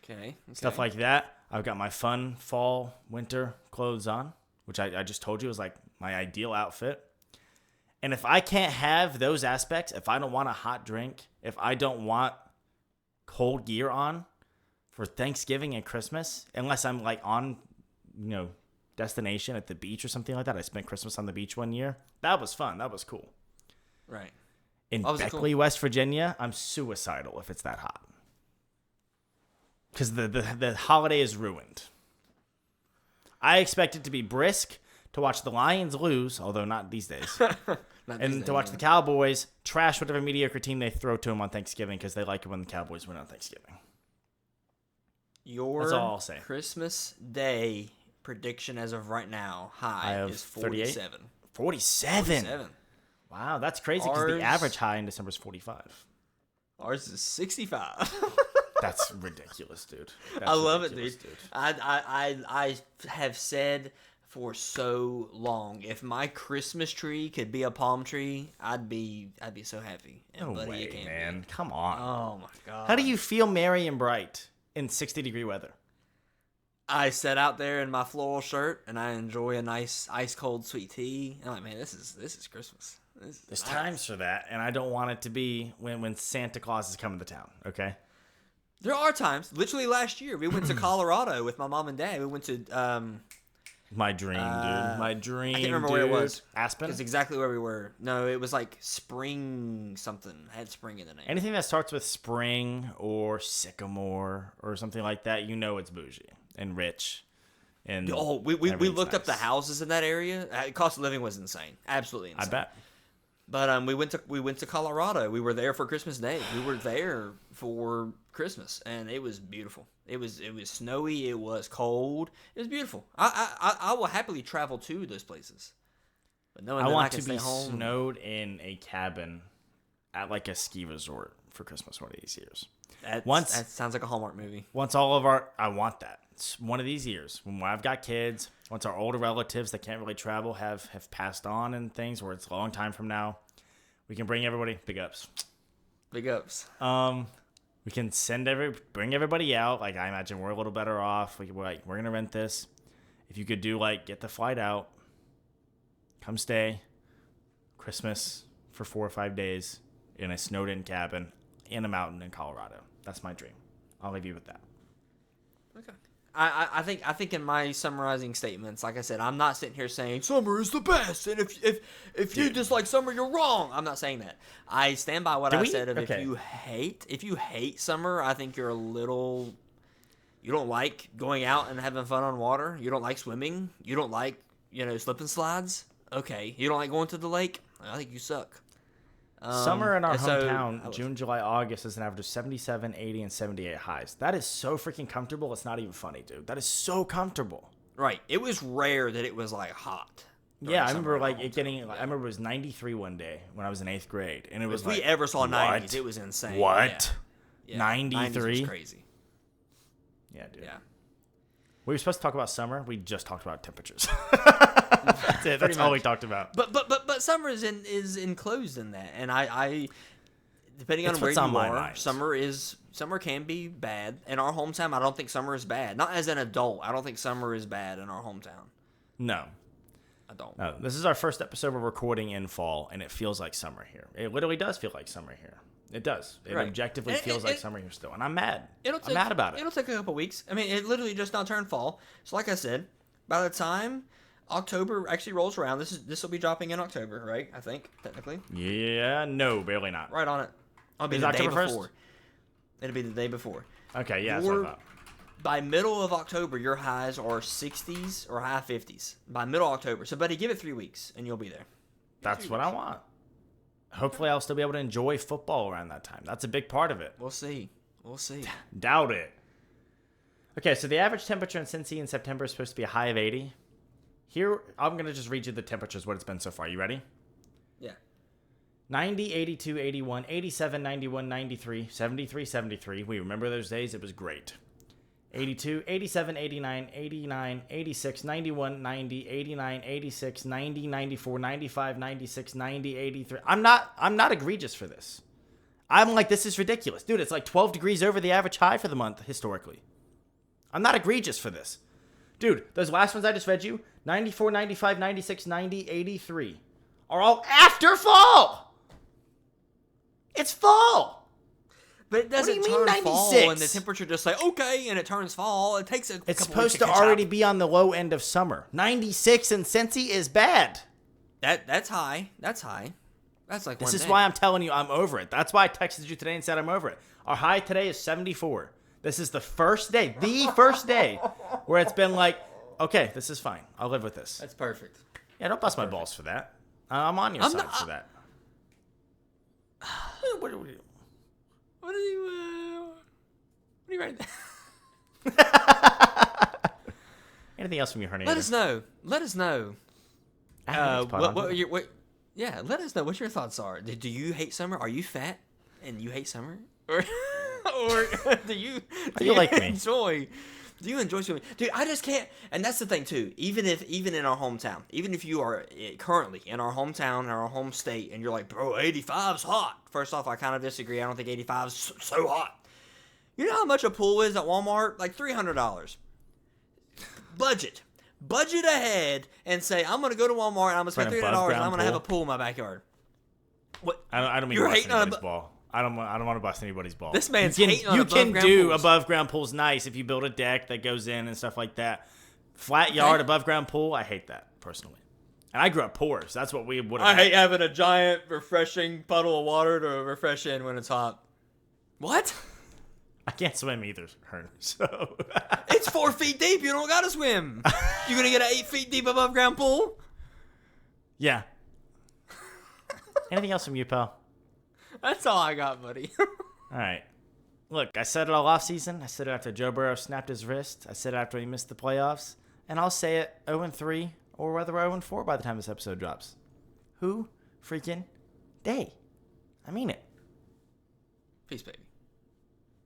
Okay. Stuff like that. I've got my fun fall, winter clothes on, which I just told you was, like, my ideal outfit. And if I can't have those aspects, if I don't want a hot drink, if I don't want cold gear on for Thanksgiving and Christmas, unless I'm like on, destination at the beach or something like that. I spent Christmas on the beach one year. That was fun. That was cool. Right. In Beckley, West Virginia, I'm suicidal if it's that hot. Because the holiday is ruined. I expect it to be brisk, to watch the Lions lose, although not these days. To watch the Cowboys trash whatever mediocre team they throw to them on Thanksgiving because they like it when the Cowboys win on Thanksgiving. That's all I'll say. Christmas Day prediction as of right now, high is 47. 47? Wow, that's crazy because the average high in December is 45. Ours is 65. That's ridiculous, dude. I love it, dude. I have said for so long, if my Christmas tree could be a palm tree, I'd be so happy. And no way, man. Come on. Oh my god. How do you feel merry and bright in 60-degree weather? I sit out there in my floral shirt and I enjoy a nice ice cold sweet tea. I'm like, man, this is Christmas. There's times for that, and I don't want it to be when Santa Claus is coming to town. Okay. There are times. Literally last year, we went to Colorado with my mom and dad. We went to my dream, dude. My dream. I can't remember where it was. Aspen. It's exactly where we were. No, it was like spring something. It had spring in the name. Anything that starts with spring or sycamore or something like that, it's bougie and rich. And we looked up the houses in that area. Cost of living was insane. Absolutely insane. I bet. But we went to Colorado. We were there for Christmas Day. We were there for Christmas, and it was beautiful. It was snowy. It was cold. It was beautiful. I will happily travel to those places. But knowing I that want I can to stay be home, snowed in a cabin at like a ski resort for Christmas one of these years. That sounds like a Hallmark movie. I want that. It's one of these years when I've got kids. Once our older relatives that can't really travel have passed on and things, where it's a long time from now, we can bring everybody big ups. Big ups. We can bring everybody out. Like, I imagine we're a little better off. We're gonna rent this. If you could do get the flight out, come stay Christmas for 4 or 5 days in a snowed-in cabin in a mountain in Colorado. That's my dream. I'll leave you with that. Okay. I think in my summarizing statements, like I said, I'm not sitting here saying summer is the best, and if you dislike summer, you're wrong. I'm not saying that. I stand by what I said. If you hate summer, I think you're you don't like going out and having fun on water. You don't like swimming. You don't like slip and slides. Okay, you don't like going to the lake. I think you suck. Summer in our hometown, June, July, August, is an average of 77, 80, and 78 highs. That is so freaking comfortable. It's not even funny, dude. That is so comfortable. Right. It was rare that it was hot. Yeah, I remember it getting. I remember it was 93 one day when I was in 8th grade, and it was if we ever saw 90s, it was insane. What? Yeah. 93? Was crazy. Yeah, dude. Yeah. We were supposed to talk about summer. We just talked about temperatures. That's it. That's all we talked about. But summer is enclosed in that, and I depending on where you are, summer can be bad. In our hometown, I don't think summer is bad. Not as an adult, I don't think summer is bad in our hometown. No, I don't. No, this is our first episode we're recording in fall, and it feels like summer here. It literally does feel like summer here. It does. It objectively feels like summer here still, and I'm mad. I'm mad about it. It'll take a couple weeks. I mean, it literally just now turned fall. So, like I said, by the time October actually rolls around, this will be dropping in October, right? I think technically. Yeah. No, barely not. Right on it. It'll be the day before. It'll be the day before. Okay. Yeah. That's what I thought. By middle of October, your highs are 60s or high 50s. By middle October, so buddy, give it 3 weeks and you'll be there. That's what I want. Hopefully, I'll still be able to enjoy football around that time. That's a big part of it. We'll see. Doubt it. Okay, so the average temperature in Cincy in September is supposed to be a high of 80. Here, I'm going to just read you the temperatures, what it's been so far. You ready? Yeah. 90, 82, 81, 87, 91, 93, 73, 73. We remember those days. It was great. 82, 87, 89, 89, 86, 91, 90, 89, 86, 90, 94, 95, 96, 90, 83. I'm not egregious for this. I'm like, this is ridiculous. Dude, it's like 12 degrees over the average high for the month historically. I'm not egregious for this. Dude, those last ones I just read you, 94, 95, 96, 90, 83, are all after fall. It's fall. But it doesn't do you mean turn fall 96? and the temperature just like, okay, and it turns fall. It takes a couple It's weeks supposed to catch already up. be on the low end of summer. 96 in Cincy is bad. That's high. That's high. That's like This one is day. why I'm telling you I'm over it. That's why I texted you today and said I'm over it. Our high today is 74. This is the first day where it's been like, okay, this is fine. I'll live with this. That's perfect. Yeah, don't bust my balls for that. I'm on your I'm side not- for that. What are you? What are you writing? Anything else from you, Hernator? Let us know. Let us know. Yeah, let us know what your thoughts are. Do you hate summer? Are you fat and you hate summer, or do you like me? enjoy? Do you enjoy swimming, dude? I just can't. And that's the thing too. Even in our hometown, even if you are currently in our hometown, in our home state, and you're like, bro, 85's hot. First off, I kind of disagree. I don't think 85's so hot. You know how much a pool is at Walmart? Like $300. Budget ahead and say, I'm going to go to Walmart and I'm going to spend $300 and I'm going to have a pool in my backyard. What? I don't mean You're to bust hating on anybody's ball. I don't want to bust anybody's ball. This man's you can, hating on you above can ground do pools. above ground pools nice if you build a deck that goes in and stuff like that. Flat yard above ground pool, I hate that personally. And I grew up poor, so that's what we would have. I hate having a giant refreshing puddle of water to refresh in when it's hot. What? I can't swim either, Hearn. So It's 4 feet deep. You don't got to swim. You going to get an 8 feet deep above ground pool? yeah. Anything else from you, pal? That's all I got, buddy. All right. Look, I said it all off season. I said it after Joe Burrow snapped his wrist. I said it after he missed the playoffs. And I'll say it 0-3 or whether 0-4 by the time this episode drops. Who freaking day? I mean it. Peace, baby.